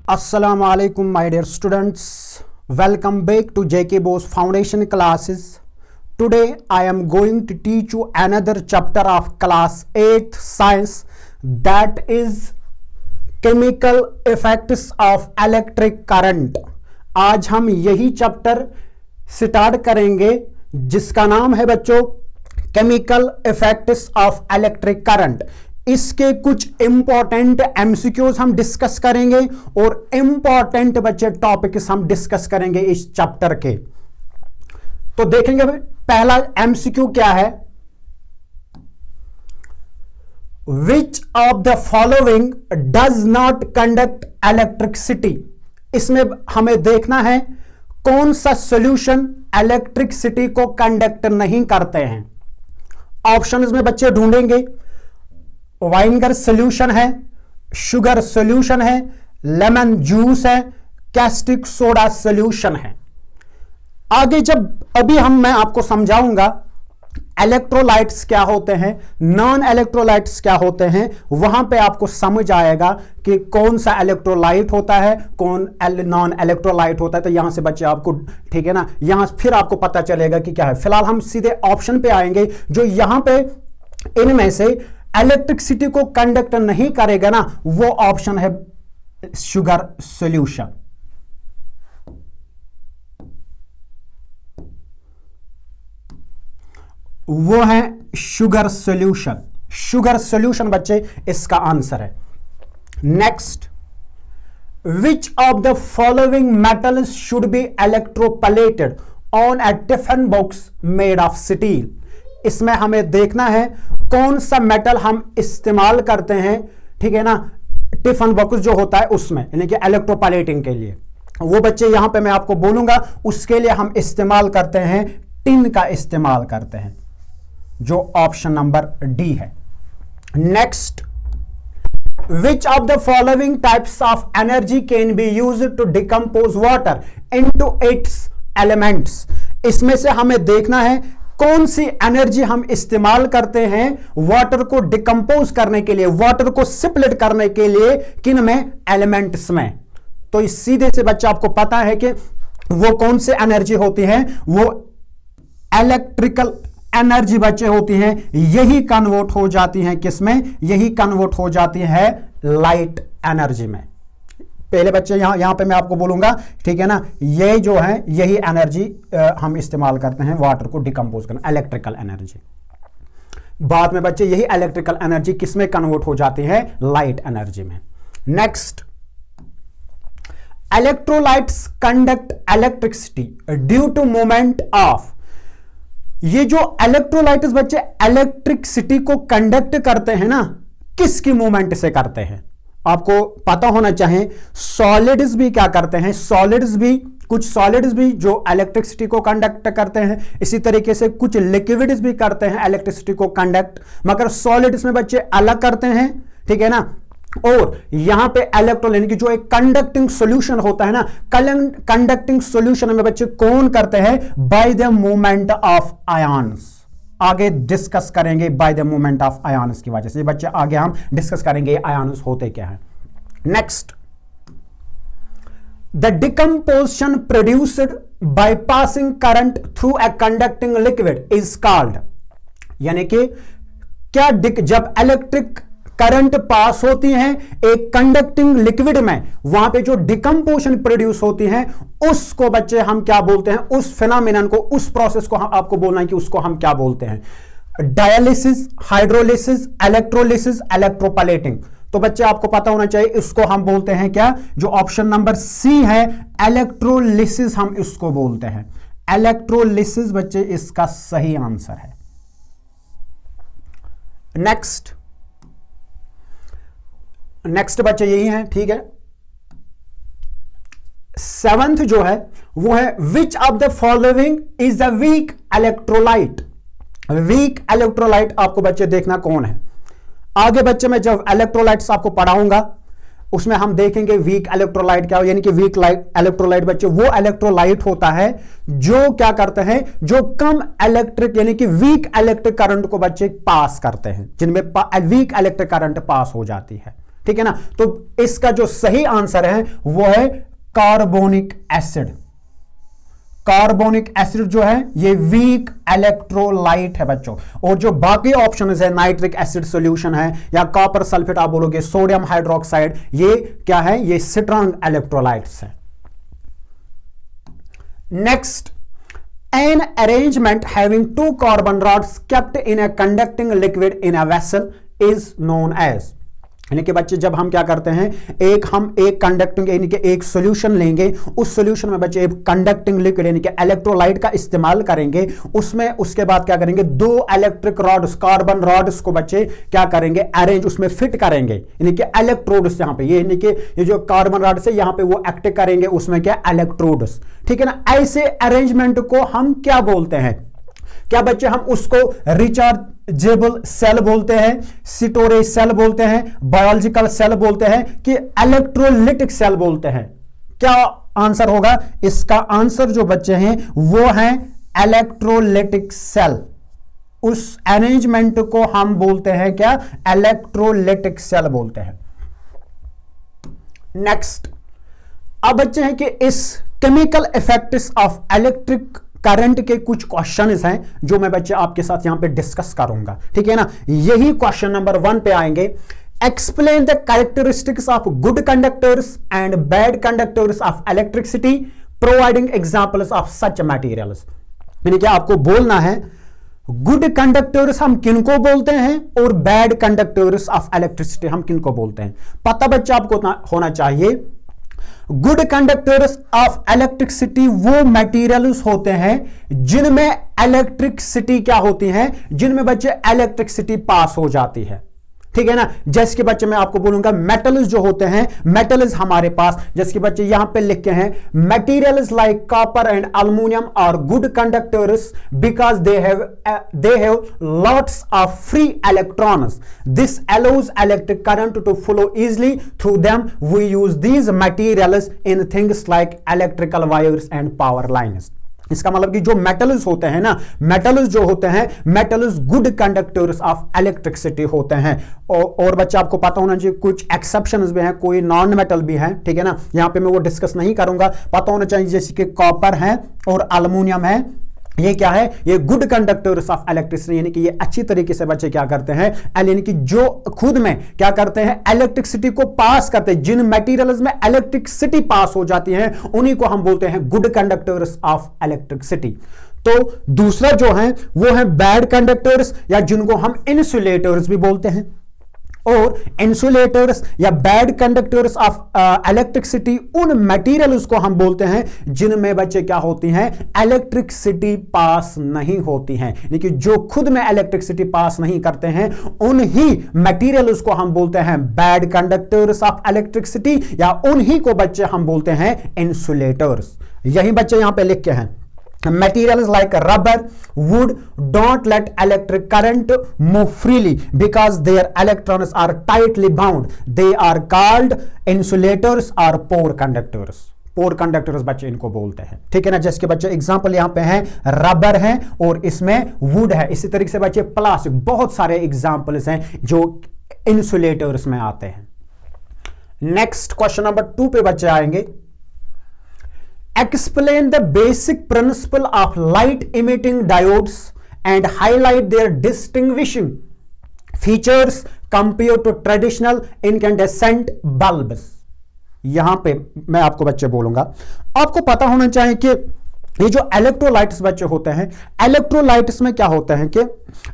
Assalamu alaikum my dear students, welcome back to JK Bose Foundation classes. Today I am going to teach you another chapter of class 8th science, that is chemical effects of electric current. आज हम यही chapter start करेंगे जिसका नाम है बच्चों chemical effects of electric current. इसके कुछ इंपॉर्टेंट एमसीक्यूज हम डिस्कस करेंगे और इंपॉर्टेंट बच्चे टॉपिक्स हम डिस्कस करेंगे इस चैप्टर के. तो देखेंगे पहला एमसीक्यू क्या है. विच of the following does not conduct electricity. इसमें हमें देखना है कौन सा सॉल्यूशन इलेक्ट्रिसिटी को कंडक्ट नहीं करते हैं. ऑप्शंस में बच्चे ढूंढेंगे. वाइनगर सॉल्यूशन है, शुगर सॉल्यूशन है, लेमन जूस है, कैस्टिक सोडा सॉल्यूशन है. आगे मैं आपको समझाऊंगा इलेक्ट्रोलाइट्स क्या होते हैं, नॉन इलेक्ट्रोलाइट्स क्या होते हैं, वहां पे आपको समझ आएगा कि कौन सा इलेक्ट्रोलाइट होता है, कौन नॉन इलेक्ट्रोलाइट होता है. तो यहां से बच्चे आपको, ठीक है ना, यहां फिर आपको पता चलेगा कि क्या है. फिलहाल हम सीधे ऑप्शन पे आएंगे. जो यहां पे इनमें से इलेक्ट्रिसिटी को कंडक्ट नहीं करेगा ना, वो ऑप्शन है शुगर सॉल्यूशन. वो है शुगर सॉल्यूशन. शुगर सॉल्यूशन बच्चे इसका आंसर है. Next, which of the following metals should be electroplated on a tiffin box made of steel. इसमें हमें देखना है कौन सा मेटल हम इस्तेमाल करते हैं, ठीक है ना, टिफिन बॉक्स जो होता है उसमें, यानी कि इलेक्ट्रोप्लेटिंग के लिए. वो बच्चे यहां पे मैं आपको बोलूंगा. उसके लिए हम इस्तेमाल करते हैं टिन का इस्तेमाल करते हैं, जो ऑप्शन नंबर डी है. Next, which of the following types of energy can be used to decompose water into its elements. इसमें से हमें देखना है कौन सी एनर्जी हम इस्तेमाल करते हैं वाटर को डिकम्पोज करने के लिए, वाटर को स्प्लिट करने के लिए, किन में, एलिमेंट्स में. तो इस सीधे से बच्चा आपको पता है कि वो कौन सी एनर्जी होती है, वो इलेक्ट्रिकल एनर्जी बच्चे होती हैं. यही कन्वर्ट हो जाती हैं किसमें, यही कन्वर्ट हो जाती है लाइट एनर्जी में. पहले बच्चे यहां पे मैं आपको बोलूंगा, ठीक है ना, ये जो है यही एनर्जी हम इस्तेमाल करते हैं वाटर को डिकम्पोज करना, इलेक्ट्रिकल एनर्जी. बाद में बच्चे यही इलेक्ट्रिकल एनर्जी किसमें कन्वर्ट हो जाती है, लाइट एनर्जी में. Next, electrolytes conduct electricity due to movement of. ये जो इलेक्ट्रोलाइट्स बच्चे इलेक्ट्रिसिटी को कंडक्ट करते हैं ना, किसकी मूवमेंट से करते हैं आपको पता होना चाहिए. सॉलिड्स भी क्या करते हैं, कुछ सॉलिड्स भी जो इलेक्ट्रिसिटी को कंडक्ट करते हैं. इसी तरीके से कुछ लिक्विड्स भी करते हैं इलेक्ट्रिसिटी को कंडक्ट, मगर सॉलिड्स में बच्चे अलग करते हैं, ठीक है ना. और यहां पे इलेक्ट्रोल यानी कि जो एक कंडक्टिंग सॉल्यूशन होता है ना, कंडक्टिंग सॉल्यूशन में बच्चे कौन करते हैं, by the movement of ions. आगे डिस्कस करेंगे by the movement of ions की वजह से. बच्चे आगे हम डिस्कस करेंगे आयंस होते क्या है. Next, the decomposition produced by passing current through a conducting liquid is called. यानी कि क्या जब इलेक्ट्रिक करंट पास होती है एक कंडक्टिंग लिक्विड में, वहां पे जो डिकम्पोजिशन प्रोड्यूस होती है उसको बच्चे हम क्या बोलते हैं, उस फिनोमेनन को, उस प्रोसेस को हम आपको बोलना है कि उसको हम क्या बोलते हैं. Dialysis, hydrolysis, electrolysis, electroplating. तो बच्चे आपको पता होना चाहिए इसको हम बोलते हैं क्या, जो ऑप्शन नंबर सी है इलेक्ट्रोलिसिस, हम इसको बोलते हैं. इलेक्ट्रोलिसिस बच्चे इसका सही आंसर है. नेक्स्ट बच्चे यही है, ठीक है. 7th जो है वो है विच of the following is a weak electrolyte. Weak electrolyte आपको बच्चे देखना कौन है. आगे बच्चे मैं जब इलेक्ट्रोलाइट्स आपको पढ़ाऊंगा उसमें हम देखेंगे वीक इलेक्ट्रोलाइट क्या हो. यानी कि वीक इलेक्ट्रोलाइट बच्चे वो इलेक्ट्रोलाइट होता है जो क्या करते हैं, जो कम इलेक्ट्रिक यानी कि वीक इलेक्ट्रिक करंट को बच्चे पास करते हैं, जिनमें वीक इलेक्ट्रिक करंट पास हो जाती है. ठीक है ना। तो इसका जो सही आंसर है वो है कार्बोनिक एसिड। कार्बोनिक एसिड जो है ये वीक इलेक्ट्रोलाइट है बच्चों। और जो बाकी ऑप्शन है, नाइट्रिक एसिड सॉल्यूशन है या कॉपर सल्फेट आप बोलोगे, सोडियम हाइड्रोक्साइड, ये क्या है, ये स्ट्रांग इलेक्ट्रोलाइट्स है। Next, an arrangement having two carbon rods kept in a conducting liquid in a vessel is known as। यानी कि बच्चे जब हम क्या करते हैं, हम एक कंडक्टिंग यानी कि एक सॉल्यूशन लेंगे, उस सॉल्यूशन में बच्चे एक कंडक्टिंग लिक्विड यानी कि इलेक्ट्रोलाइट का इस्तेमाल करेंगे, उसमें उसके बाद क्या करेंगे, दो इलेक्ट्रिक रॉड्स, कार्बन रॉड्स को बच्चे क्या करेंगे, अरेंज उसमें फिट करेंगे, यानी कि इलेक्ट्रोड्स यहां पे, ये यानी कि ये जो कार्बन रॉड्स है यहां पे वो एक्ट करेंगे उसमें क्या, इलेक्ट्रोड्स, ठीक है ना। ऐसे अरेंजमेंट को हम क्या बोलते हैं, क्या बच्चे हम उसको रिचार्जेबल सेल बोलते हैं, स्टोरेज सेल बोलते हैं, बायोलॉजिकल सेल बोलते हैं, कि इलेक्ट्रोलिटिक सेल बोलते हैं? क्या आंसर होगा इसका? आंसर जो बच्चे हैं वो है इलेक्ट्रोलिटिक सेल। उस अरेंजमेंट को हम बोलते हैं क्या, इलेक्ट्रोलिटिक सेल बोलते हैं। नेक्स्ट, अब बच्चे हैं कि इस chemical effects of electric current के कुछ क्वेश्चंस हैं जो मैं बच्चे आपके साथ यहां पे डिस्कस करूंगा, ठीक है ना। यही क्वेश्चन नंबर 1 पे आएंगे। Explain the characteristics of good conductors and bad conductors of electricity, providing examples of such materials. यानी कि आपको बोलना है गुड कंडक्टर्स हम किनको बोलते हैं और बैड कंडक्टर्स ऑफ इलेक्ट्रिसिटी हम किनको बोलते हैं। पता बच्चा आपको होना चाहिए, गुड कंडक्टर्स ऑफ इलेक्ट्रिसिटी वो मटेरियल्स होते हैं जिनमें इलेक्ट्रिसिटी क्या होती है, जिनमें बच्चे इलेक्ट्रिसिटी पास हो जाती है, ठीक है ना। जैसे कि बच्चे मैं आपको बोलूंगा मेटल्स जो होते हैं, मेटल्स हमारे पास, जैसे कि बच्चे यहां पे लिखे हैं, materials like copper and aluminium are good conductors because they have lots of free electrons, this allows electric current to flow easily through them, we use these materials in things like electrical wires and power lines. इसका मतलब कि जो metals होते हैं ना, metals जो होते हैं, metals good conductors of electricity होते हैं। और बच्चे आपको पता होना चाहिए कुछ एक्सेप्शंस भी हैं, कोई नॉन मेटल भी हैं, ठीक है ना। यहां पे मैं वो डिस्कस नहीं करूंगा, पता होना चाहिए जैसे कि कॉपर है और एल्युमिनियम है, ये क्या है, ये गुड कंडक्टर्स ऑफ इलेक्ट्रिसिटी, यानी कि ये अच्छी तरीके से बच्चे क्या करते हैं, यानी कि जो खुद में क्या करते हैं, इलेक्ट्रिसिटी को पास करते हैं, जिन मटेरियल्स में इलेक्ट्रिसिटी पास हो जाती है उन्हीं को हम बोलते हैं गुड कंडक्टर्स ऑफ इलेक्ट्रिसिटी। तो दूसरा जो है वो है बैड कंडक्टर्स, या जिनको हम इंसुलेटर्स भी बोलते हैं। और इंसुलेटर्स या बैड कंडक्टर्स ऑफ इलेक्ट्रिसिटी उन मटेरियल्स को हम बोलते हैं जिनमें बच्चे क्या होती हैं, इलेक्ट्रिसिटी पास नहीं होती हैं, यानी कि जो खुद में इलेक्ट्रिसिटी पास नहीं करते हैं उन्हीं मटेरियल्स को हम बोलते हैं बैड कंडक्टर्स ऑफ इलेक्ट्रिसिटी, या उन्हीं को बच्चे हम बोलते हैं इंसुलेटर्स। यही बच्चे यहां पे लिख के हैं, materials like rubber, wood don't let electric current move freely because their electrons are tightly bound. They are called insulators or poor conductors. Poor conductors बच्चे इनको बोलते हैं, ठीक है ना। जैसे बच्चे एग्जांपल यहां पे है, रबर है और इसमें वुड है। इसी तरीके से बच्चे प्लास्टिक, बहुत सारे एग्जांपल्स हैं जो इंसुलेटर्स में आते हैं। नेक्स्ट क्वेश्चन नंबर 2 पे बच्चे आएंगे। Explain the basic principle of light emitting diodes and highlight their distinguishing features compared to traditional incandescent bulbs। यहां पे मैं आपको बच्चे बोलूंगा, आपको पता होना चाहिए कि ये जो इलेक्ट्रोलाइट्स बच्चे होते हैं, इलेक्ट्रोलाइट्स में क्या होता है कि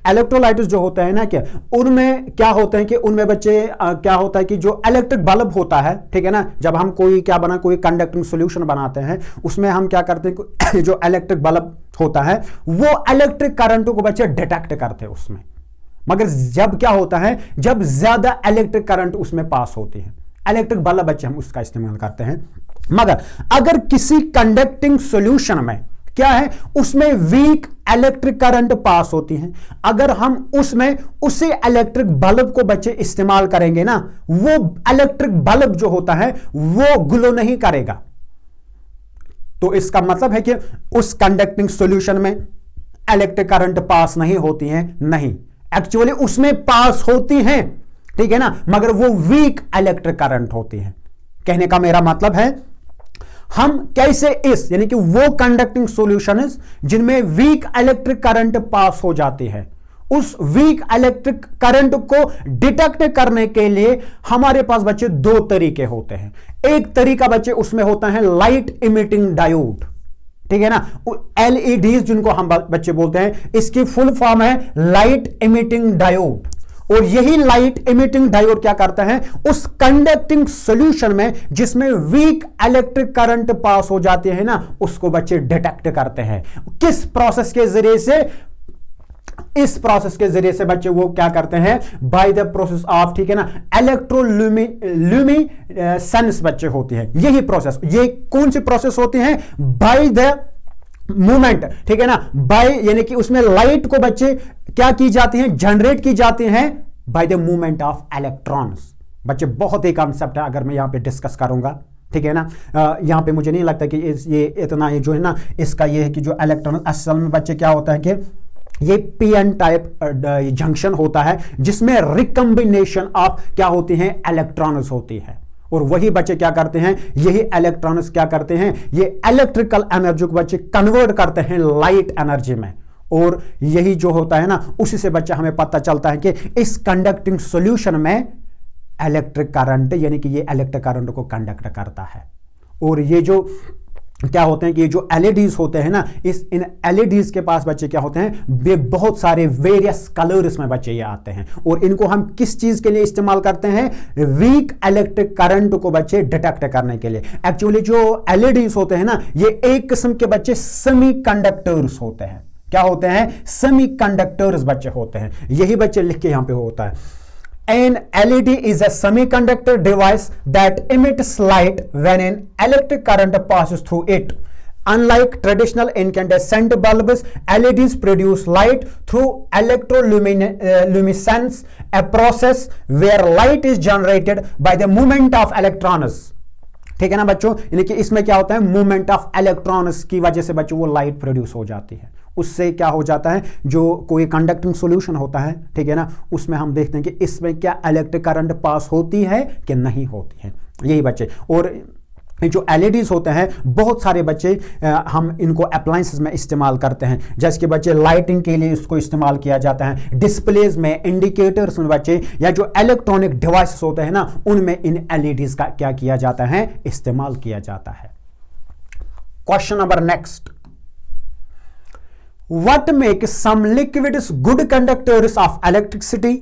इलेक्ट्रोलाइट्स जो होते हैं ना, क्या उनमें क्या होते हैं कि उनमें बच्चे क्या होता है कि जो इलेक्ट्रिक बल्ब होता है, ठीक है ना, जब हम कोई कंडक्टिंग सॉल्यूशन बनाते हैं उसमें हम क्या करते हैं, जो इलेक्ट्रिक बल्ब होता है वो इलेक्ट्रिक करंट को बच्चे डिटेक्ट करते हैं उसमें। मगर जब क्या होता है, जब ज्यादा इलेक्ट्रिक करंट उसमें पास होती है, इलेक्ट्रिक बल्ब बच्चे हम उसका इस्तेमाल करते हैं। मगर अगर किसी कंडक्टिंग सॉल्यूशन में क्या है, उसमें वीक इलेक्ट्रिक करंट पास होती है, अगर हम उसमें उसी इलेक्ट्रिक बल्ब को बच्चे इस्तेमाल करेंगे ना, वो इलेक्ट्रिक बल्ब जो होता है वो ग्लो नहीं करेगा। तो इसका मतलब है कि उस कंडक्टिंग सॉल्यूशन में इलेक्ट्रिक करंट पास नहीं होती है, नहीं, एक्चुअली उसमें पास होती हैं, ठीक है ना, मगर वो वीक इलेक्ट्रिक करंट होती है। कहने का मेरा मतलब है हम कैसे इस यानी कि वो कंडक्टिंग सॉल्यूशन जिनमें वीक इलेक्ट्रिक करंट पास हो जाती है, उस वीक इलेक्ट्रिक करंट को डिटेक्ट करने के लिए हमारे पास बच्चे दो तरीके होते हैं। एक तरीका बच्चे उसमें होता है लाइट इमिटिंग डायोड, ठीक है ना, एलईडी जिनको हम बच्चे बोलते हैं, इसकी फुल फॉर्म है लाइट इमिटिंग डायोड। और यही लाइट इमिटिंग डायोड क्या करता है, उस कंडक्टिंग सॉल्यूशन में जिसमें वीक इलेक्ट्रिक करंट पास हो जाते हैं ना, उसको बच्चे डिटेक्ट करते हैं। किस प्रोसेस के जरिए से, इस प्रोसेस के जरिए से बच्चे वो क्या करते हैं, बाय द प्रोसेस ऑफ, ठीक है ना, इलेक्ट्रोल्यूमिनेसेंस बच्चे होती है यही प्रोसेस। ये कौन सी प्रोसेस होती है, बाय द मूवमेंट, ठीक है ना, बाय यानी कि उसमें लाइट को बच्चे क्या की जाती है, जनरेट की जाती है by the movement of electrons. बच्चे बहुत ही कॉन्सेप्ट है, अगर मैं यहां पे डिस्कस करूंगा, ठीक है ना, यहां पे मुझे नहीं लगता कि ये इतना ये जो है ना, इसका ये है कि जो इलेक्ट्रॉन असल में बच्चे क्या होता है कि ये पीएन टाइप जंक्शन होता है जिसमें रिकम्बिनेशन ऑफ क्या होती हैं, इलेक्ट्रॉन्स होती है। और वही बच्चे क्या करते हैं, यही इलेक्ट्रॉन्स क्या करते हैं, ये इलेक्ट्रिकल एनर्जी को बच्चे कन्वर्ट करते हैं लाइट एनर्जी में। और यही जो होता है ना, उसी से बच्चा हमें पता चलता है कि इस कंडक्टिंग सॉल्यूशन में इलेक्ट्रिक करंट यानी कि ये इलेक्ट्रिक करंट को कंडक्ट करता है। और ये जो क्या होते हैं कि ये जो एलईडीज होते हैं ना, इन एलईडीज के पास बच्चे क्या होते हैं, वे बहुत सारे वेरियस कलर्स में बच्चे ये आते हैं। और इनको हम किस चीज के लिए इस्तेमाल करते हैं, वीक इलेक्ट्रिक करंट को बच्चे डिटेक्ट करने के लिए। एक्चुअली जो एलईडीज होते हैं ना, ये एक किस्म के बच्चे सेमीकंडक्टर्स होते हैं। क्या होते हैं, सेमीकंडक्टर्स बच्चे होते हैं। यही बच्चे लिख के यहां पे होता है, An LED is a semiconductor device that emits light when an electric current passes through it. Unlike traditional incandescent bulbs, LEDs produce light through electroluminescence, a process where light is generated by the movement of electrons. ठीक है ना बच्चों, यानी कि इसमें क्या होता है, मूवमेंट ऑफ इलेक्ट्रॉन्स की वजह से बच्चों वो लाइट प्रोड्यूस हो जाती है। उससे क्या हो जाता है, जो कोई कंडक्टिंग सॉल्यूशन होता है, ठीक है ना, उसमें हम देखते हैं कि इसमें क्या इलेक्ट्रिक करंट पास होती है कि नहीं होती है, यही बच्चे। और जो एलईडीज होते हैं, बहुत सारे बच्चे हम इनको अप्लायंसेस में इस्तेमाल करते हैं, जैसे कि बच्चे लाइटिंग के लिए इसको इस्तेमाल किया जाता है, डिस्प्लेज में, इंडिकेटर्स में बच्चे, या जो इलेक्ट्रॉनिक डिवाइसेस होते हैं ना, उनमें इन एलईडीज का क्या किया जाता है, इस्तेमाल किया जाता है। Question number next, what makes some liquids good conductors of electricity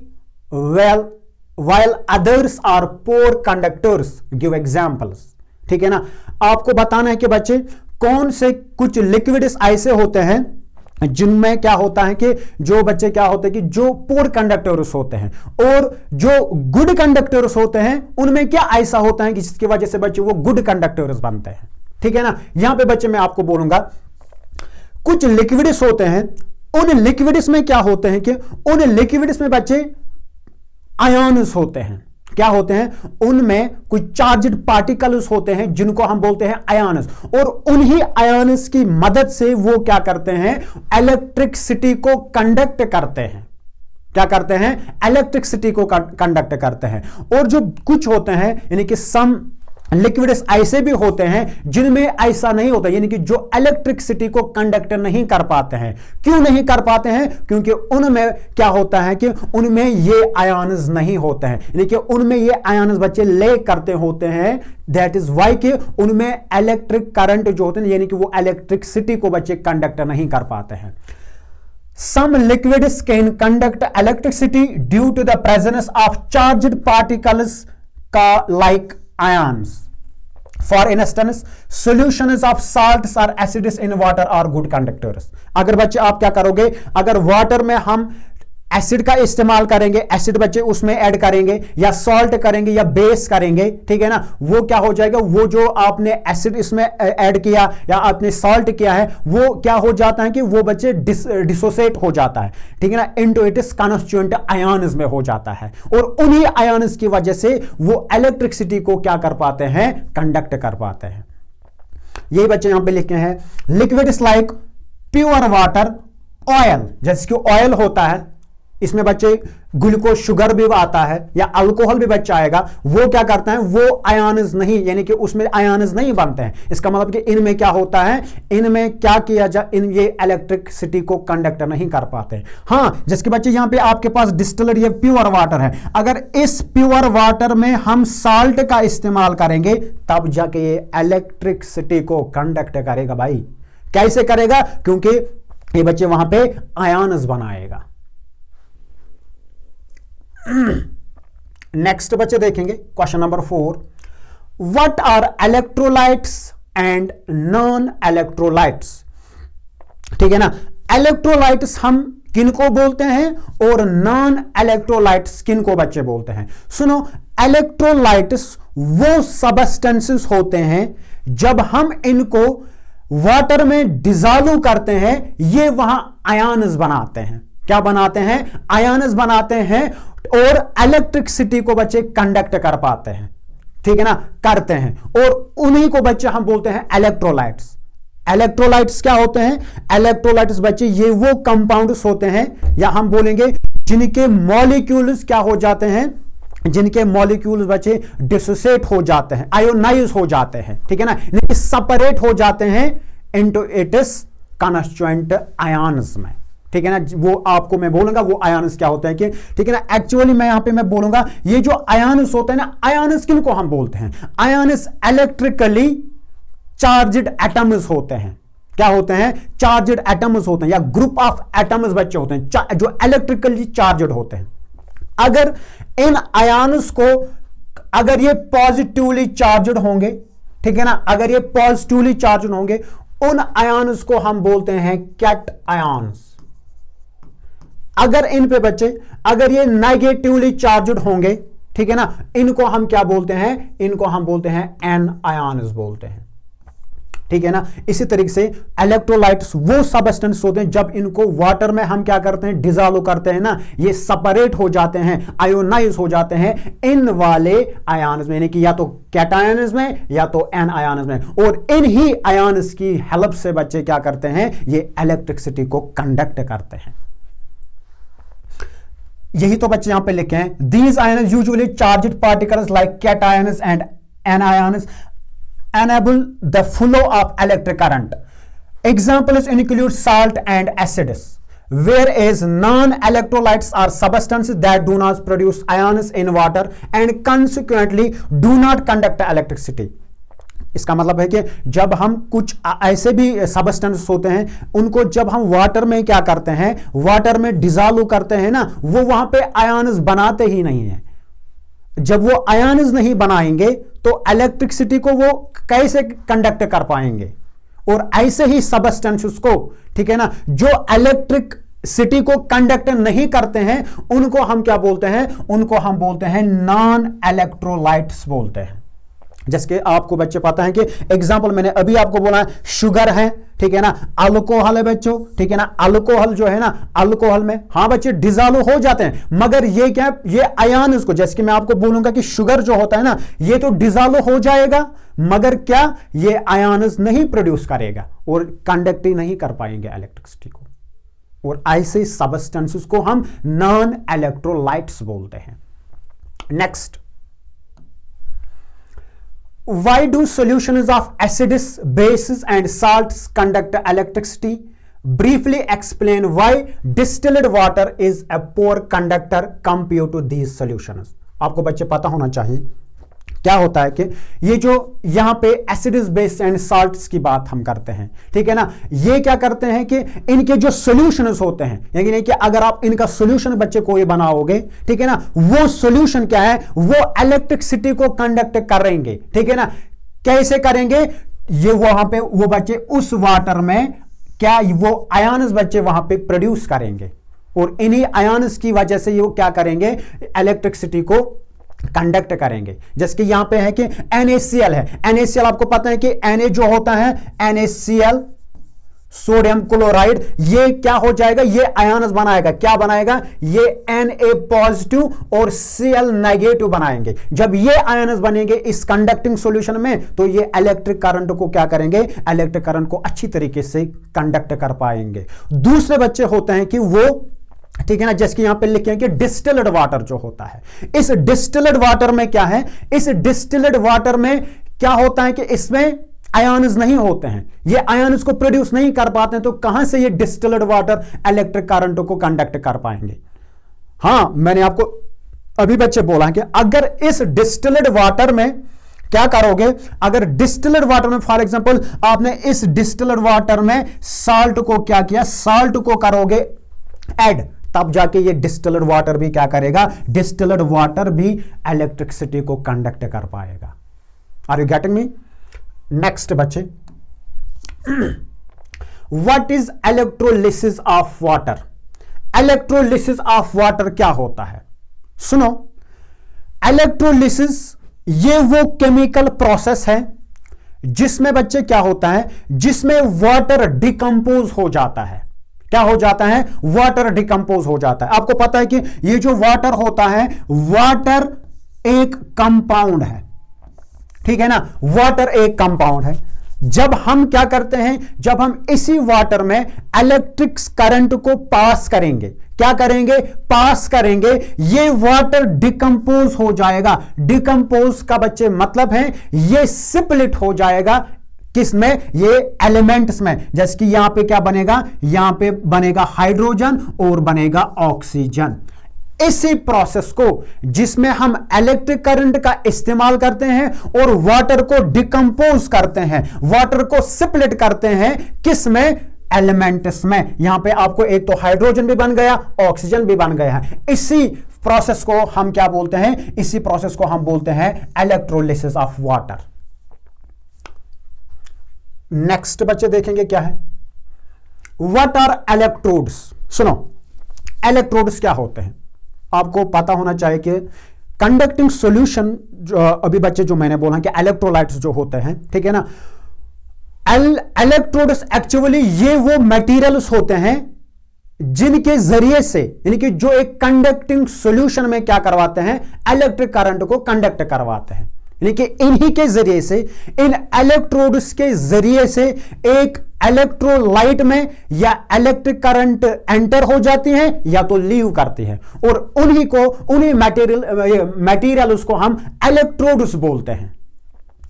while others are poor conductors? Give examples. ठीक है ना, आपको बताना है कि बच्चे कौन से कुछ लिक्विड्स ऐसे होते हैं जिनमें क्या होता है कि जो बच्चे क्या होते हैं कि जो पोर कंडक्टर्स होते हैं, और जो गुड कंडक्टर्स होते हैं उनमें क्या ऐसा होता है कि जिसकी वजह से बच्चे वो गुड कंडक्टर्स बनते हैं। ठीक है ना, यहां पे बच्चे मैं आपको बोलूंगा कुछ लिक्विड्स होते हैं, उन लिक्विड्स में क्या होते हैं कि उन लिक्विड्स में बच्चे आयन्स होते हैं। क्या होते हैं, उनमें कुछ चार्ज्ड पार्टिकल्स होते हैं जिनको हम बोलते हैं आयन्स, और उन्हीं आयन्स की मदद से वो क्या करते हैं, इलेक्ट्रिसिटी को कंडक्ट करते हैं। क्या करते हैं, इलेक्ट्रिसिटी को कंडक्ट करते हैं। और जो कुछ होते हैं यानी कि सम लिक्विड्स ऐसे भी होते हैं जिनमें ऐसा नहीं होता, यानी कि जो इलेक्ट्रिसिटी को कंडक्ट नहीं कर पाते हैं। क्यों नहीं कर पाते हैं, क्योंकि उनमें क्या होता है कि उनमें ये आयन्स नहीं होते हैं, यानी कि उनमें ये आयन्स बच्चे ले करते होते हैं। दैट इज वाई कि उनमें इलेक्ट्रिक करंट जो होते हैं यानी कि वो इलेक्ट्रिसिटी को बच्चे कंडक्ट नहीं कर पाते हैं। Some liquids can conduct electricity due to the presence of charged particles like ions. For instance, solutions of salts or acids in water are good conductors. अगर बच्चे आप क्या करोगे, अगर वाटर में हम एसिड का इस्तेमाल करेंगे, एसिड बच्चे उसमें ऐड करेंगे या सॉल्ट करेंगे या बेस करेंगे, ठीक है ना, वो क्या हो जाएगा, वो जो आपने एसिड इसमें ऐड किया या आपने सॉल्ट किया है वो क्या हो जाता है कि वो बच्चे डिसोसिएट हो जाता है, ठीक है ना, इनटू इट्स कॉन्स्टिट्यूएंट आयन्स में हो जाता है। और उन्हीं आयन्स की वजह से वो इलेक्ट्रिसिटी को क्या कर पाते हैं, कंडक्ट कर पाते हैं। यही बच्चे यहां पे लिखे हैं, liquids like pure water, oil, जैसे कि ऑयल होता है इसमें बच्चे ग्लूकोज शुगर भी आता है या अल्कोहल भी बच्चा आएगा, वो क्या करता है, वो आयन्स नहीं, यानी कि उसमें आयन्स नहीं बनते हैं। इसका मतलब कि इनमें क्या होता है, इनमें क्या किया जाए, इन ये इलेक्ट्रिसिटी को कंडक्ट नहीं कर पाते। हाँ, जिसके बच्चे यहां पे आपके पास डिस्टिलर या प्योर वाटर है, अगर इस प्योर वाटर में हम साल्ट का इस्तेमाल करेंगे तब जाके ये इलेक्ट्रिसिटी को कंडक्ट करेगा। भाई कैसे करेगा, क्योंकि ये बच्चे वहां पे आयन्स बनाएगा। नेक्स्ट बच्चे देखेंगे question number 4, what are electrolytes and non electrolytes. ठीक है ना, इलेक्ट्रोलाइट्स हम किनको बोलते हैं और नॉन इलेक्ट्रोलाइट्स किनको बच्चे बोलते हैं। सुनो, इलेक्ट्रोलाइट्स वो सबस्टेंसेस होते हैं जब हम इनको वाटर में डिसॉल्व करते हैं, ये वहां आयन्स बनाते हैं। क्या बनाते हैं, आयन्स बनाते हैं और इलेक्ट्रिसिटी को बच्चे कंडक्ट कर पाते हैं। ठीक है ना, करते हैं, और उन्हीं को बच्चे हम बोलते हैं इलेक्ट्रोलाइट्स। इलेक्ट्रोलाइट्स क्या होते हैं, इलेक्ट्रोलाइट्स बच्चे ये वो कंपाउंड्स होते हैं, या हम बोलेंगे जिनके मॉलिक्यूल्स क्या हो जाते हैं, जिनके मॉलिक्यूल्स बच्चे डिसोसिएट हो जाते हैं, आयोनाइज हो जाते हैं। ठीक है ना, सेपरेट हो जाते हैं इनटू इट्स कॉन्स्टिट्यूएंट आयन्स में। ठीक है ना, वो आपको मैं बोलूंगा वो आयन्स क्या होते हैं कि, ठीक है ना, एक्चुअली मैं यहां पे मैं बोलूंगा ये जो आयन्स होते हैं ना, आयन्स किनको हम बोलते हैं, आयन्स इलेक्ट्रिकली चार्ज्ड एटम्स होते हैं। क्या होते हैं, चार्ज्ड एटम्स होते हैं, या ग्रुप ऑफ एटम्स बच्चे होते हैं जो इलेक्ट्रिकली चार्ज्ड होते हैं। अगर इन आयन्स को, अगर ये पॉजिटिवली चार्ज्ड होंगे, ठीक है ना, अगर ये पॉजिटिवली चार्ज्ड होंगे, उन आयन्स को हम बोलते हैं कैट आयन्स। अगर इन पे बच्चे, अगर ये नेगेटिवली चार्ज्ड होंगे, ठीक है ना, इनको हम क्या बोलते हैं, इनको हम बोलते हैं एन आयन्स बोलते हैं। ठीक है ना, इसी तरीके से इलेक्ट्रोलाइट्स वो सबस्टेंस होते हैं जब इनको वाटर में हम क्या करते हैं, डिसॉल्व करते हैं ना, ये सेपरेट हो जाते हैं, आयोनाइज हो जाते हैं इन वाले आयन्स में, यानी कि या तो कैटायन्स में या तो एन आयन्स में, और इन ही आयन्स की हेल्प से बच्चे क्या करते हैं, ये इलेक्ट्रिसिटी को कंडक्ट करते हैं। यही तो बच्चे यहां पे लिखे हैं, these ions usually charged particles like cations and anions enable the flow of electric current. Examples include salt and acids, whereas non-electrolytes are substances that do not produce ions in water and consequently do not conduct electricity. इसका मतलब है कि जब हम कुछ ऐसे भी substance होते हैं, उनको जब हम वाटर में क्या करते हैं, वाटर में डिसॉल्व करते हैं ना, वो वहां पे आयन्स बनाते ही नहीं है। जब वो आयन्स नहीं बनाएंगे तो इलेक्ट्रिसिटी को वो कैसे कंडक्ट कर पाएंगे। और ऐसे ही सबस्टेंसेस को, ठीक है ना, जो इलेक्ट्रिक सिटी को कंडक्ट नहीं करते हैं, उनको हम क्या बोलते हैं, उनको हम बोलते हैं नॉन इलेक्ट्रोलाइट्स बोलते हैं। जैसे आपको बच्चे पता है कि एग्जांपल मैंने अभी आपको बोला, शुगर है, ठीक है ना, अल्कोहल है बच्चों, ठीक है ना, अल्कोहल जो है ना, अल्कोहल में हाँ बच्चे डिसॉल्व हो जाते हैं, मगर ये क्या, ये आयन्स को, जैसे कि मैं आपको बोलूंगा कि शुगर जो होता है ना, ये तो डिसॉल्व हो जाएगा, मगर क्या, ये आयन्स नहीं प्रोड्यूस करेगा और कंडक्ट ही नहीं कर पाएंगे इलेक्ट्रिसिटी को। और ऐसे सबस्टेंसेस को हम नॉन इलेक्ट्रोलाइट्स बोलते हैं। Next, why do solutions of acids, bases and salts conduct electricity? Briefly explain why distilled water is a poor conductor compared to these solutions. आपको बच्चे पता होना चाहिए क्या होता है कि ये जो यहां पे एसिड्स, बेस एंड साल्ट्स की बात हम करते हैं, ठीक है ना, ये क्या करते हैं कि इनके जो सॉल्यूशंस होते हैं, यानी कि अगर आप इनका सॉल्यूशन बच्चे कोई बनाओगे, ठीक है ना, वो सॉल्यूशन क्या है, वो इलेक्ट्रिसिटी को कंडक्ट करेंगे। ठीक है ना, कैसे करेंगे, ये वहां पे वो बच्चे उस वाटर में क्या, वो आयन्स बच्चे वहां पे प्रोड्यूस करेंगे, और इन्हीं आयन्स की वजह से ये क्या करेंगे, इलेक्ट्रिसिटी को कंडक्ट करेंगे। जैसे कि यहां पे है कि NaCl है, NaCl आपको पता है कि Na जो होता है NaCl, सोडियम क्लोराइड, ये क्या हो जाएगा, ये आयन्स बनाएगा, क्या बनाएगा, ये Na पॉजिटिव और Cl नेगेटिव बनाएंगे। जब ये आयन्स बनेंगे इस कंडक्टिंग सॉल्यूशन में, तो ये इलेक्ट्रिक करंट को क्या करेंगे, इलेक्ट्रिक करंट को अच्छी तरीके से कंडक्ट कर पाएंगे। दूसरे बच्चे होते हैं कि वो ठीक है ना, जैसे कि यहां पे लिखे हैं कि डिस्टिल्ड वाटर जो होता है, इस डिस्टिल्ड वाटर में क्या है, इस डिस्टिल्ड वाटर में क्या होता है कि इसमें आयन्स नहीं होते हैं, ये आयन्स को प्रोड्यूस नहीं कर पाते हैं, तो कहां से ये डिस्टिल्ड वाटर इलेक्ट्रिक करंट को कंडक्ट कर पाएंगे। हां, मैंने आपको अभी बच्चे बोला है कि अगर इस डिस्टिल्ड वाटर में क्या करोगे, अगर डिस्टिल्ड वाटर में फॉर एग्जांपल आपने इस डिस्टिल्ड वाटर में साल्ट को क्या किया, साल्ट को करोगे ऐड, तब जाके ये डिस्टिल्ड वाटर भी क्या करेगा, डिस्टिल्ड वाटर भी इलेक्ट्रिसिटी को कंडक्ट कर पाएगा। Are you getting me? Next बच्चे, what is electrolysis of water? Electrolysis of water क्या होता है? सुनो, इलेक्ट्रोलिसिस ये वो केमिकल प्रोसेस है जिसमें बच्चे क्या होता है, जिसमें वाटर डिकंपोज हो जाता है। क्या हो जाता है? वाटर डिकंपोज हो जाता है। आपको पता है कि ये जो वाटर होता है, वाटर एक कंपाउंड है, ठीक है ना, वाटर एक कंपाउंड है। जब हम क्या करते हैं, जब हम इसी वाटर में इलेक्ट्रिक करंट को पास करेंगे, क्या करेंगे, पास करेंगे, ये वाटर डिकंपोज हो जाएगा। डिकंपोज का बच्चे मतलब है ये स्प्लिट हो जाएगा, किसमें, ये एलिमेंट्स में। जैसे कि यहां पे क्या बनेगा, यहां पे बनेगा हाइड्रोजन और बनेगा ऑक्सीजन। इसी प्रोसेस को जिसमें हम इलेक्ट्रिक करंट का इस्तेमाल करते हैं और वाटर को डिकंपोज करते हैं, वाटर को स्प्लिट करते हैं, किसमें, एलिमेंट्स में। यहां पे आपको एक तो हाइड्रोजन भी बन गया, ऑक्सीजन भी बन गया है। इसी प्रोसेस को हम क्या बोलते हैं, इसी प्रोसेस को हम बोलते हैं इलेक्ट्रोलिसिस ऑफ वाटर। नेक्स्ट बच्चे देखेंगे क्या है, व्हाट आर इलेक्ट्रोड्स। सुनो, इलेक्ट्रोड्स क्या होते हैं, आपको पता होना चाहिए कि कंडक्टिंग सॉल्यूशन, जो अभी बच्चे जो मैंने बोला कि इलेक्ट्रोलाइट्स जो होते हैं, ठीक है ना, इलेक्ट्रोड्स एक्चुअली ये वो मटेरियल्स होते हैं जिनके जरिए से, यानी कि जो एक कंडक्टिंग सॉल्यूशन में क्या करवाते हैं, इलेक्ट्रिक करंट को कंडक्ट करवाते हैं। यानी कि इन्हीं के जरिए से, इन इलेक्ट्रोड्स के जरिए से एक इलेक्ट्रोलाइट में या इलेक्ट्रिक करंट एंटर हो जाती है या तो लीव करती है, और उन्हीं मटेरियल्स को हम इलेक्ट्रोड्स बोलते हैं।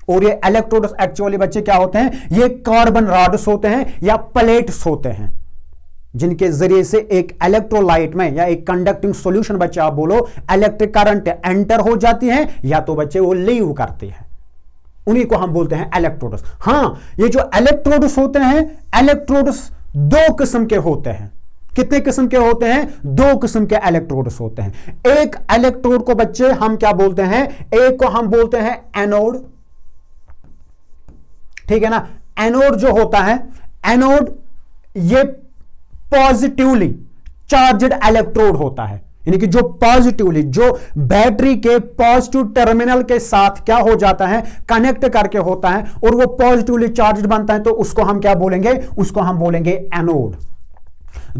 और ये इलेक्ट्रोड्स एक्चुअली बच्चे क्या होते हैं, ये कार्बन रॉड्स होते हैं या प्लेट्स होते हैं, जिनके जरिए से एक इलेक्ट्रोलाइट में या एक कंडक्टिंग सॉल्यूशन बच्चे आप बोलो इलेक्ट्रिक करंट एंटर हो जाती है या तो बच्चे वो लीव करती है, उन्हीं को हम बोलते हैं इलेक्ट्रोड्स। हां, ये जो इलेक्ट्रोड्स होते हैं, इलेक्ट्रोड्स दो किस्म के होते हैं। कितने किस्म के होते हैं, दो किस्म के इलेक्ट्रोड्स होते हैं। एक इलेक्ट्रोड को बच्चे हम क्या बोलते हैं, एक को हम बोलते हैं एनोड, ठीक है ना। एनोड जो होता है, एनोड ये पॉजिटिवली चार्जड इलेक्ट्रोड होता है, यानी कि जो पॉजिटिवली, जो बैटरी के पॉजिटिव टर्मिनल के साथ क्या हो जाता है, कनेक्ट करके होता है और वो पॉजिटिवली चार्जड बनता है, तो उसको हम क्या बोलेंगे, उसको हम बोलेंगे एनोड।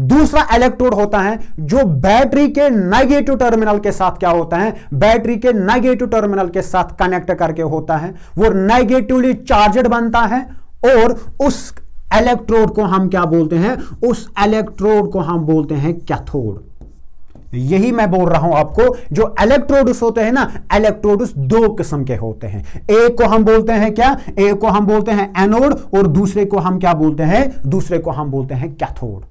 दूसरा इलेक्ट्रोड होता है जो बैटरी के नेगेटिव टर्मिनल के साथ क्या होता है, बैटरी के नेगेटिव टर्मिनल के साथ कनेक्ट करके होता है, वो नेगेटिवली चार्जड बनता है और उस इलेक्ट्रोड को हम क्या बोलते हैं, उस इलेक्ट्रोड को हम बोलते हैं कैथोड। यही मैं बोल रहा हूं आपको, जो इलेक्ट्रोड्स होते हैं ना, इलेक्ट्रोड्स दो किस्म के होते हैं। एक को हम बोलते हैं क्या, एक को हम बोलते हैं एनोड और दूसरे को हम क्या बोलते हैं, दूसरे को हम बोलते हैं कैथोड।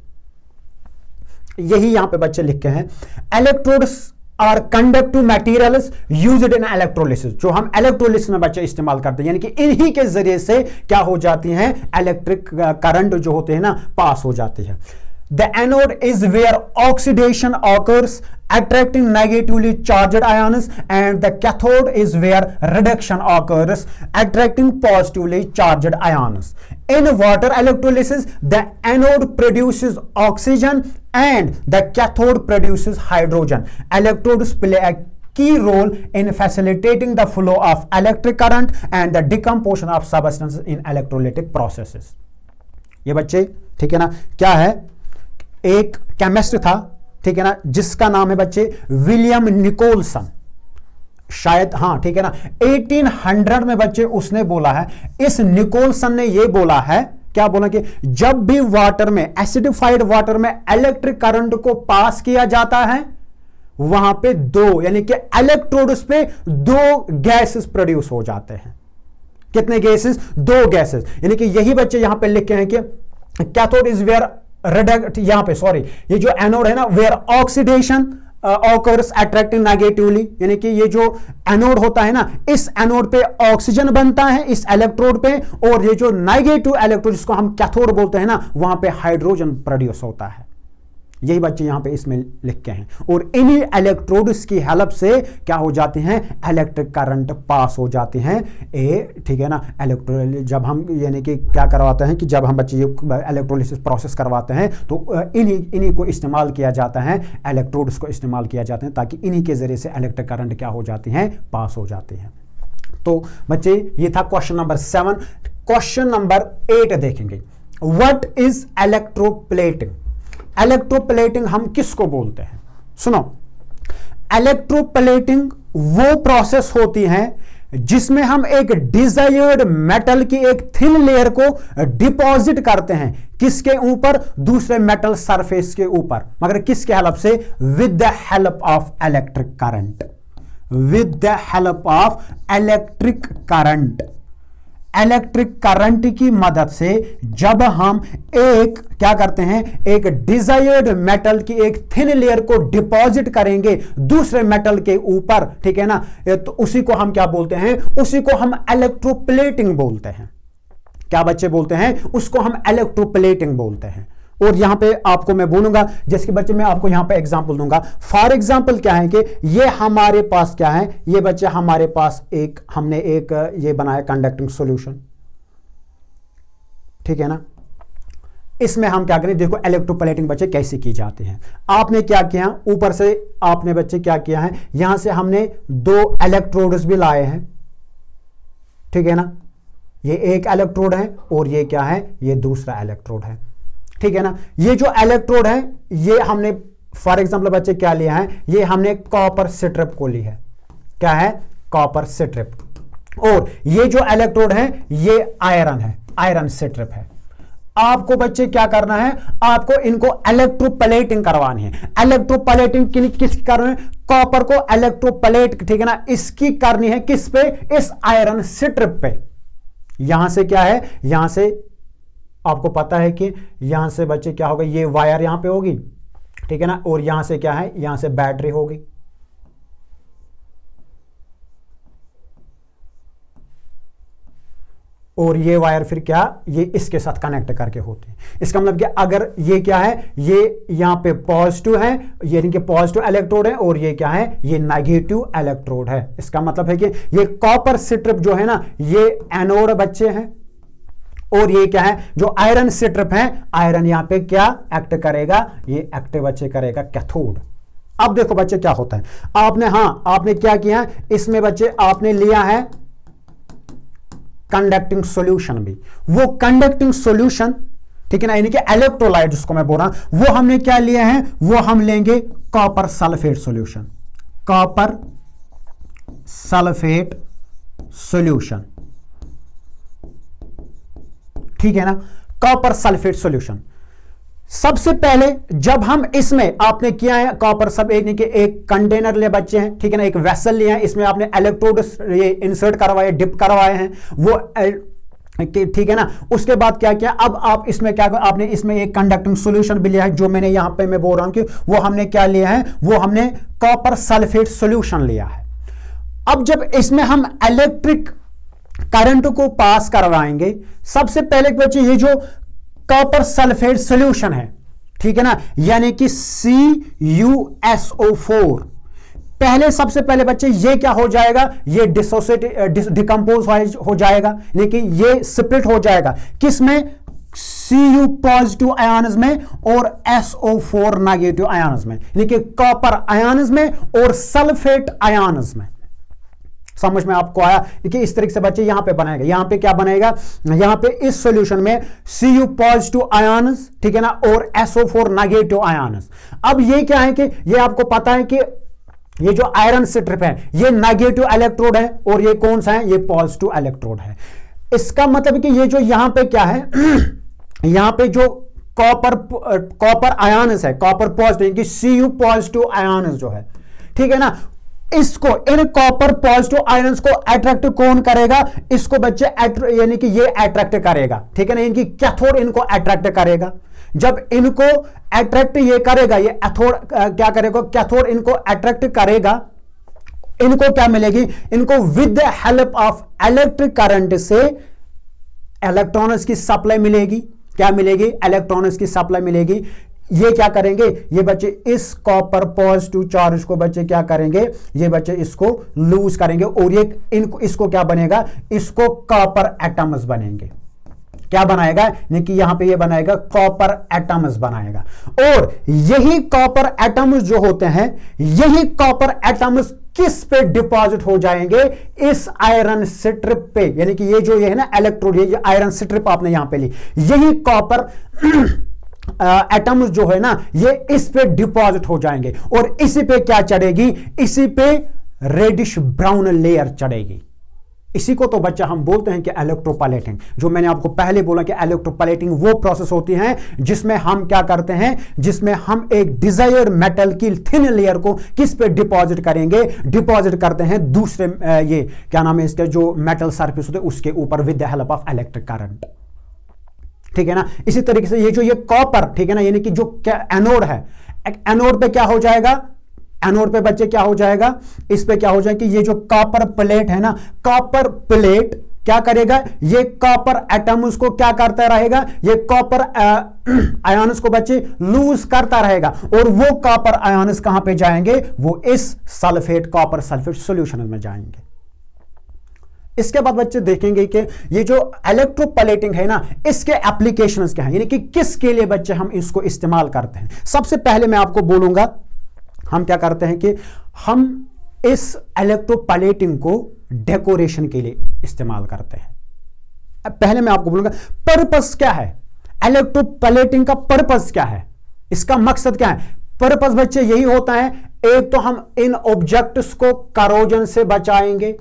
यही यहां पे बच्चे लिखे हैं, electrodes are conductive materials used in electrolysis, जो हम इलेक्ट्रोलिसिस में बच्चे इस्तेमाल करते हैं, यानी कि इन्हीं के जरिए से क्या हो जाती हैं, इलेक्ट्रिक करंट जो होते हैं ना, पास हो जाती है। The anode is where oxidation occurs, attracting negatively charged ions, and the cathode is where reduction occurs, attracting positively charged ions. In water electrolysis, the anode produces oxygen and the cathode produces hydrogen. Electrodes play a key role in facilitating the flow of electric current and the decomposition of substances in electrolytic processes. ये बच्चे ठीक है ना, क्या है, एक chemist था, ठीक है ना, जिसका नाम है बच्चे विलियम निकोलसन, शायद, हाँ ठीक है ना, 1800 में बच्चे उसने बोला है, इस निकोलसन ने ये बोला है, क्या बोला कि जब भी वाटर में, एसिडिफाइड वाटर में इलेक्ट्रिक करंट को पास किया जाता है, वहां पे दो, यानी कि इलेक्ट्रोड्स पे दो गैसेस प्रोड्यूस हो जाते हैं। कितने गैसेस? दो गैसेस। यानी कि यही बच्चे यहां पे लिखे हैं कि कैथोड इज वेयर रेडक्ट, यहां पे सॉरी, ये जो एनोड है ना, where oxidation occurs attracting negatively, यानी कि ये जो एनोड होता है ना, इस एनोड पे ऑक्सीजन बनता है इस इलेक्ट्रोड पे, और ये जो नेगेटिव इलेक्ट्रोड जिसको हम कैथोड बोलते हैं ना, वहां पे हाइड्रोजन प्रोड्यूस होता है। यही बच्चे यहां पे इसमें लिख के हैं, और इन्हीं इलेक्ट्रोड्स की हेल्प से क्या हो जाते हैं? इलेक्ट्रिक करंट पास हो जाते हैं। ठीक है ना, इलेक्ट्रोल जब हम यानी कि क्या करवाते हैं कि जब हम बच्चे इलेक्ट्रोलिसिस प्रोसेस करवाते हैं तो इन्हीं को इस्तेमाल किया जाता है, इलेक्ट्रोड्स को इस्तेमाल किया जाता है, ताकि इन्हीं के जरिए से इलेक्ट्रिक करंट क्या हो जाती हैं? पास हो जाते हैं। तो बच्चे ये था क्वेश्चन नंबर 7। क्वेश्चन नंबर 8 देखेंगे, व्हाट इज इलेक्ट्रोप्लेटिंग? इलेक्ट्रोप्लेटिंग हम किसको बोलते हैं? सुनो, इलेक्ट्रोप्लेटिंग वो प्रोसेस होती है जिसमें हम एक डिजायर्ड मेटल की एक थिन लेयर को डिपॉजिट करते हैं। किसके ऊपर? दूसरे मेटल सरफेस के ऊपर, मगर किसके हेल्प से? With the help of electric current. With the help of electric current. Electric current की मदद से जब हम एक क्या करते हैं, एक डिजायर्ड मेटल की एक थिन लेयर को डिपॉजिट करेंगे दूसरे मेटल के ऊपर, ठीक है ना, तो उसी को हम क्या बोलते हैं? उसी को हम इलेक्ट्रोप्लेटिंग बोलते हैं। क्या बच्चे बोलते हैं? उसको हम इलेक्ट्रोप्लेटिंग बोलते हैं। और यहां पे आपको मैं बोलूंगा, जैसे कि बच्चे मैं आपको यहां पे एग्जांपल दूंगा। फॉर एग्जांपल क्या है कि ये हमारे पास क्या है, ये बच्चे हमारे पास एक हमने एक ये बनाया कंडक्टिंग सॉल्यूशन, ठीक है ना। इसमें हम क्या करें, देखो इलेक्ट्रोप्लेटिंग बच्चे कैसे की जाती है। आपने क्या किया, ऊपर से आपने बच्चे क्या किया है, यहां से हमने दो इलेक्ट्रोड्स भी लाए हैं, ठीक है ना। ये एक इलेक्ट्रोड है और ये क्या है, ये दूसरा इलेक्ट्रोड है, ठीक है ना। ये जो इलेक्ट्रोड है ये हमने फॉर एग्जांपल बच्चे क्या लिया है, ये हमने कॉपर स्ट्रिप को ली है। क्या है? Copper strip. और ये जो इलेक्ट्रोड है ये आयरन है, आयरन स्ट्रिप है। आपको बच्चे क्या करना है, आपको इनको इलेक्ट्रोप्लेटिंग करवानी है। इलेक्ट्रोप्लेटिंग किस करनी है? कॉपर को इलेक्ट्रोप्लेट, ठीक है ना, इसकी करनी है किस पे? इस आयरन स्ट्रिप पे। यहां से क्या है, यहां से आपको पता है कि यहां से बच्चे क्या होगा, ये वायर यहां पे होगी, ठीक है ना, और यहां से क्या है, यहां से बैटरी होगी। और ये वायर फिर क्या, ये इसके साथ कनेक्ट करके होते हैं। इसका मतलब कि अगर ये क्या है, ये यहां पे पॉजिटिव है, यानी कि पॉजिटिव इलेक्ट्रोड है, और ये क्या है, ये नेगेटिव इलेक्ट्रोड है। इसका मतलब है कि ये कॉपर स्ट्रिप जो है ना, ये एनोड बच्चे हैं, और ये क्या है, जो आयरन स्ट्रिप है, आयरन यहां पे क्या एक्ट करेगा, ये एक्ट बच्चे करेगा कैथोड। अब देखो बच्चे क्या होता है, आपने क्या किया, इसमें बच्चे आपने लिया है कंडक्टिंग सॉल्यूशन भी। वो कंडक्टिंग सॉल्यूशन, ठीक है ना, यानी कि इलेक्ट्रोलाइट जिसको मैं बोल रहा हूं, वो हमने क्या लिया है, वो हम लेंगे copper sulphate solution. Copper sulphate solution, ठीक है ना, कॉपर सल्फेट सॉल्यूशन। सबसे पहले जब हम इसमें आपने किया है कॉपर सब एक कंटेनर ले बच्चे हैं, ठीक है ना, एक वेसल लिया है, इसमें आपने इलेक्ट्रोड ये इंसर्ट करवाए, डिप करवाए हैं वो, ठीक है ना। उसके बाद क्या किया, अब आप इसमें क्या, आपने इसमें एक कंडक्टिंग सॉल्यूशन भी लिया है, जो मैंने यहां पे मैं बोल रहा हूं कि वो हमने क्या लिया है, वो हमने कॉपर सल्फेट सॉल्यूशन लिया है। अब जब इसमें हम इलेक्ट्रिक करंट को पास करवाएंगे, सबसे पहले बच्चे ये जो कॉपर सल्फेट सॉल्यूशन है, ठीक है ना, यानी कि CuSO4, पहले सबसे पहले बच्चे ये क्या हो जाएगा, ये डिकंपोज हो जाएगा, लेकिन ये स्प्लिट हो जाएगा किसमें, Cu पॉजिटिव आयन्स में और SO4 नेगेटिव आयन्स में, लेकिन कॉपर आयन्स में और सल्फेट आयन्स में। समझ में आपको आया कि इस तरीके से बच्चे यहां पे बनाएगा, यहां पे क्या बनेगा, यहां पे इस सॉल्यूशन में Cu पॉजिटिव आयन्स, ठीक है ना, और SO4 नेगेटिव आयन्स। अब ये क्या है कि ये आपको पता है कि ये जो आयरन स्ट्रिप है ये नेगेटिव इलेक्ट्रोड है, और ये कौन सा है, ये पॉजिटिव इलेक्ट्रोड है। इसका मतलब कि ये जो यहां पे क्या है यहां पे जो कॉपर आयन्स है, कॉपर पॉजिटिव कि Cu पॉजिटिव आयन्स जो है, ठीक है ना, इसको इन कॉपर पॉजिटिव आयन्स को अट्रैक्ट कौन करेगा, इसको बच्चे यानी कि ये अट्रैक्ट करेगा, ठीक है ना, इनकी कैथोड इनको अट्रैक्ट करेगा। जब इनको अट्रैक्ट ये करेगा, ये एथोड क्या करेगा, कैथोड इनको अट्रैक्ट करेगा, इनको क्या मिलेगी, इनको with the help of electric current से इलेक्ट्रॉन्स की सप्लाई मिलेगी। क्या मिलेगी, इलेक्ट्रॉन्स की सप्लाई मिलेगी। ये क्या करेंगे, ये बच्चे इस कॉपर पॉजिटिव चार्ज को बच्चे क्या करेंगे, ये बच्चे इसको लूज करेंगे और ये इनको इसको क्या बनेगा, इसको कॉपर एटम्स बनेंगे। क्या बनाएगा, यानी कि यहां पे ये बनाएगा कॉपर एटम्स बनाएगा। और यही कॉपर एटम्स जो होते हैं, यही कॉपर एटम्स किस पे डिपॉजिट हो जाएंगे, इस आयरन स्ट्रिप पे, यानी कि ये है ना इलेक्ट्रोड, ये आयरन स्ट्रिप आपने यहां पे ली, यही कॉपर एटम्स जो है ना, ये इस पे डिपॉजिट हो जाएंगे और इसी पे क्या चढ़ेगी, इसी पे रेडिश ब्राउन लेयर चढ़ेगी। इसी को तो बच्चा हम बोलते हैं कि इलेक्ट्रोपलेटिंग। जो मैंने आपको पहले बोला कि इलेक्ट्रोपलेटिंग वो प्रोसेस होती है जिसमें हम क्या करते हैं, जिसमें हम एक डिजायर मेटल की थिन लेयर को किस पे डिपॉजिट करेंगे, डिपॉजिट करते हैं दूसरे ये क्या नाम है इसके, जो मेटल सरफेस होते हैं उसके ऊपर with the help of electric current, ठीक है ना। इसी तरीके से ये कॉपर, ठीक है ना, यानी कि जो एनोड है, एनोड पे क्या हो जाएगा, एनोड पे बच्चे क्या हो जाएगा, इस पे क्या हो जाएगा कि ये जो कॉपर प्लेट है ना, कॉपर प्लेट क्या करेगा, ये कॉपर एटम्स को क्या करता रहेगा, ये कॉपर आयन्स को बच्चे लूज करता रहेगा और वो कॉपर आयन्स कहां पे जाएंगे, वो इस सल्फेट, कॉपर सल्फेट सॉल्यूशन में जाएंगे। इसके बाद बच्चे देखेंगे कि ये जो इलेक्ट्रोपलेटिंग है ना, इसके एप्लीकेशंस क्या हैं, यानी कि किसके लिए बच्चे हम इसको इस्तेमाल करते हैं। सबसे पहले मैं आपको बोलूंगा, हम क्या करते हैं कि हम इस इलेक्ट्रोपलेटिंग को डेकोरेशन के लिए इस्तेमाल करते हैं। पहले मैं आपको बोलूंगा पर्पस क्या है, इलेक्ट्रोपलेटिंग का पर्पस क्या है, इसका मकसद क्या है। पर्पस बच्चे यही होता है, एक तो हम इन ऑब्जेक्ट्स को करोजन से बचाएंगे,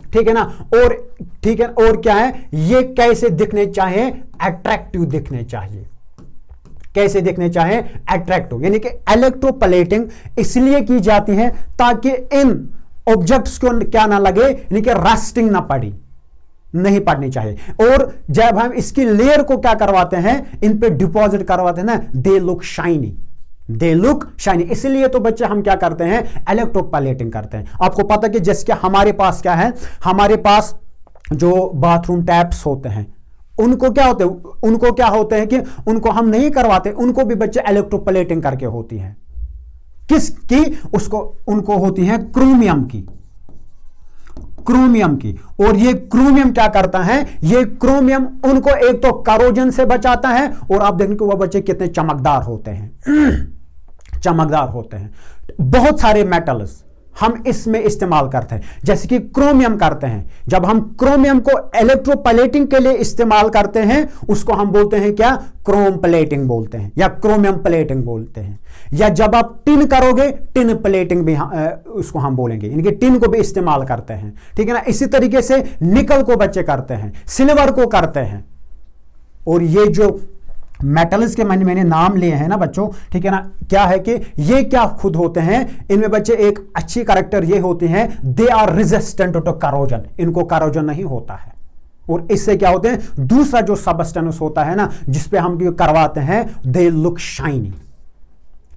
ठीक है ना, और ठीक है, और क्या है, ये कैसे दिखने चाहिए, अट्रैक्टिव दिखने चाहिए, कैसे दिखने चाहिए, अट्रैक्टिव। यानी कि इलेक्ट्रोपलेटिंग इसलिए की जाती है ताकि इन ऑब्जेक्ट्स को क्या ना लगे, यानी कि रस्टिंग ना पड़ी, नहीं पड़नी चाहिए। और जब हम इसकी लेयर को क्या करवाते हैं, इन पे डिपॉजिट करवाते हैं ना, they look shiny, they look shiny. इसलिए तो बच्चे हम क्या करते हैं, इलेक्ट्रोपलेटिंग करते हैं। आपको पता कि जैसे हमारे पास क्या है, हमारे पास जो बाथरूम टैप्स होते हैं, उनको क्या होते हैं कि उनको हम नहीं करवाते, उनको भी बच्चे इलेक्ट्रोपलेटिंग करके होती है। किसकी, उनको होती है क्रोमियम की, और ये क्रोमियम क्या करता है, ये क्रोमियम उनको एक तो करोजन से बचाता है, और आप देखेंगे वह बच्चे कितने चमकदार होते हैं चमकदार होते हैं। बहुत सारे मेटल्स हम इसमें इस्तेमाल करते हैं, जैसे कि क्रोमियम करते हैं। जब हम क्रोमियम को इलेक्ट्रोपलेटिंग के लिए इस्तेमाल करते हैं, उसको हम बोलते हैं क्या, क्रोम प्लेटिंग बोलते हैं, या क्रोमियम प्लेटिंग बोलते हैं। या जब आप टिन करोगे, टिन प्लेटिंग भी उसको हम बोलेंगे, यानी कि टिन को भी इस्तेमाल करते हैं, ठीक है ना। इसी तरीके से निकल को बच्चे करते हैं, सिल्वर को करते हैं। और ये जो मेटल्स के मैंने नाम लिए हैं ना बच्चों, ठीक है ना, क्या है कि ये क्या खुद होते हैं, इनमें बच्चे एक अच्छी कैरेक्टर ये होती हैं, they are resistant to corrosion, इनको करोजन नहीं होता है। और इससे क्या होते हैं, दूसरा जो सबस्टेंस होता है ना जिसपे हम करवाते हैं, दे लुक शाइनी।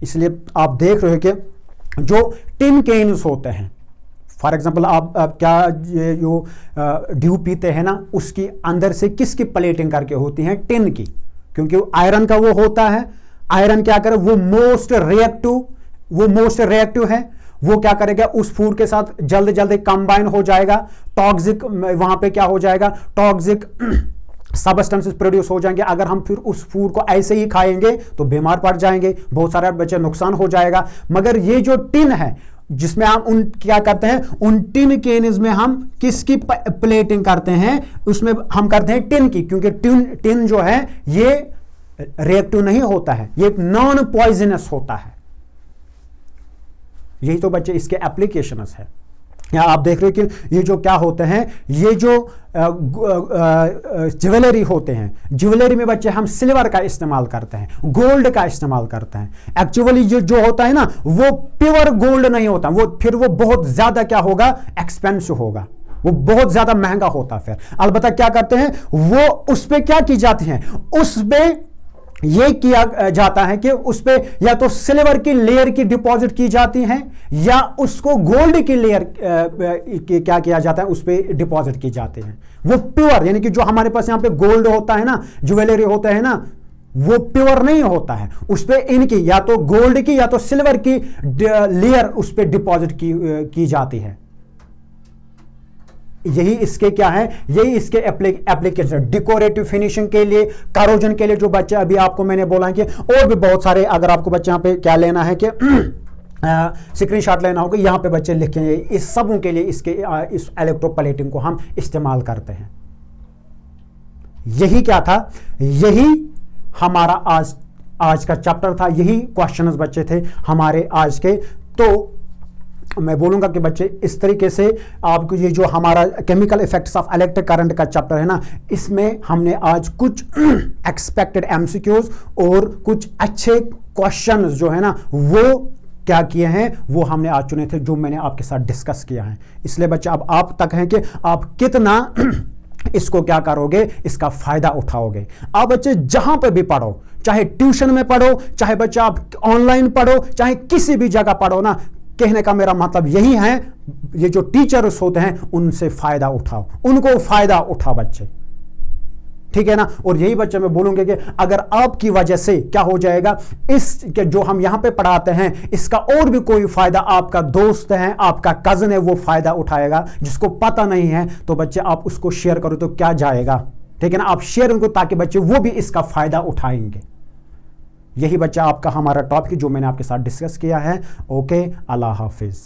इसलिए आप देख रहे हो कि जो टिन केन्स होते हैं, फॉर एग्जाम्पल आप क्या ये जो ड्यू पीते हैं ना, उसकी अंदर से किसकी प्लेटिंग करके होती है, टिन की, क्योंकि आयरन का वो होता है। आयरन क्या करे, वो मोस्ट रिएक्टिव है, वो क्या करेगा, उस फूड के साथ जल्दी जल्दी कंबाइन हो जाएगा, टॉक्सिक वहां पे क्या हो जाएगा, टॉक्सिक सबस्टेंसेस प्रोड्यूस हो जाएंगे। अगर हम फिर उस फूड को ऐसे ही खाएंगे तो बीमार पड़ जाएंगे, बहुत सारे बच्चे नुकसान हो जाएगा। मगर ये जो टिन है जिसमें हम उन क्या करते हैं, उन टिन केन्स में हम किसकी प्लेटिंग करते हैं, उसमें हम करते हैं टिन की, क्योंकि टिन जो है ये रिएक्टिव नहीं होता है, ये नॉन पॉइजनस होता है। यही तो बच्चे इसके एप्लीकेशंस है। यहाँ आप देख रहे हो कि ये जो क्या होते हैं, ये जो ज्वेलरी होते हैं, ज्वेलरी में बच्चे हम सिल्वर का इस्तेमाल करते हैं, गोल्ड का इस्तेमाल करते हैं। एक्चुअली जो होता है ना, वो प्योर गोल्ड नहीं होता, वो बहुत ज्यादा क्या होगा, एक्सपेंसिव होगा, वो बहुत ज्यादा महंगा होता। फिर अलबत्ता क्या करते हैं, वो उस पे क्या की जाती है, उस पे ये किया जाता है कि उस पे या तो सिल्वर की लेयर की डिपॉजिट की जाती है, या उसको गोल्ड की लेयर क्या किया जाता है, उस पे डिपॉजिट की जाती है। वो प्योर, यानी कि जो हमारे पास यहाँ पे गोल्ड होता है ना, ज्वेलरी होता है ना, वो प्योर नहीं होता है, उस पे इनकी या तो गोल्ड की या तो सिल्वर की लेयर उस पे डिपॉजिट की जाती है। यही इसके क्या है, यही इसके एप्लीकेशन, डेकोरेटिव फिनिशिंग के लिए, करोजन के लिए, जो बच्चे अभी आपको मैंने बोला कि और भी बहुत सारे, अगर आपको बच्चे यहाँ पे क्या लेना है कि स्क्रीनशॉट लेना होगा, यहाँ पे बच्चे लिखेंगे, इस सबों के लिए इस इलेक्ट्रोप्लेटिंग को हम इस्तेमाल करते हैं। यही क्या था, यही हमारा आज का चैप्टर था, यही क्वेश्चंस बच्चे थे हमारे आज के। तो मैं बोलूंगा कि बच्चे इस तरीके से आपको ये जो हमारा chemical effects of electric current का चैप्टर है ना, इसमें हमने आज कुछ एक्सपेक्टेड एमसीक्यूज और कुछ अच्छे क्वेश्चंस जो है ना, वो क्या किए हैं, वो हमने आज चुने थे, जो मैंने आपके साथ डिस्कस किया है। इसलिए बच्चे अब आप तक है कि आप कितना इसको क्या करोगे, इसका फायदा उठाओगे। आप बच्चे जहां पे भी पढ़ो, चाहे ट्यूशन में पढ़ो, चाहे बच्चे आप ऑनलाइन पढ़ो, चाहे किसी भी जगह पढ़ो ना, कहने का मेरा मतलब यही है, ये जो टीचर्स होते हैं उनसे फायदा उठाओ, उनको फायदा उठा बच्चे, ठीक है ना। और यही बच्चे मैं बोलूंगा कि अगर आपकी वजह से क्या हो जाएगा, इस के जो हम यहां पे पढ़ाते हैं, इसका और भी कोई फायदा आपका दोस्त है, आपका कजन है, वो फायदा उठाएगा, जिसको पता नहीं है, तो बच्चे आप उसको शेयर करो तो क्या जाएगा, ठीक है ना। आप शेयर उनको, ताकि बच्चे वो भी इसका फायदा उठाएंगे। यही बच्चा आपका हमारा टॉपिक जो मैंने आपके साथ डिस्कस किया है। ओके, अल्लाह हाफिज।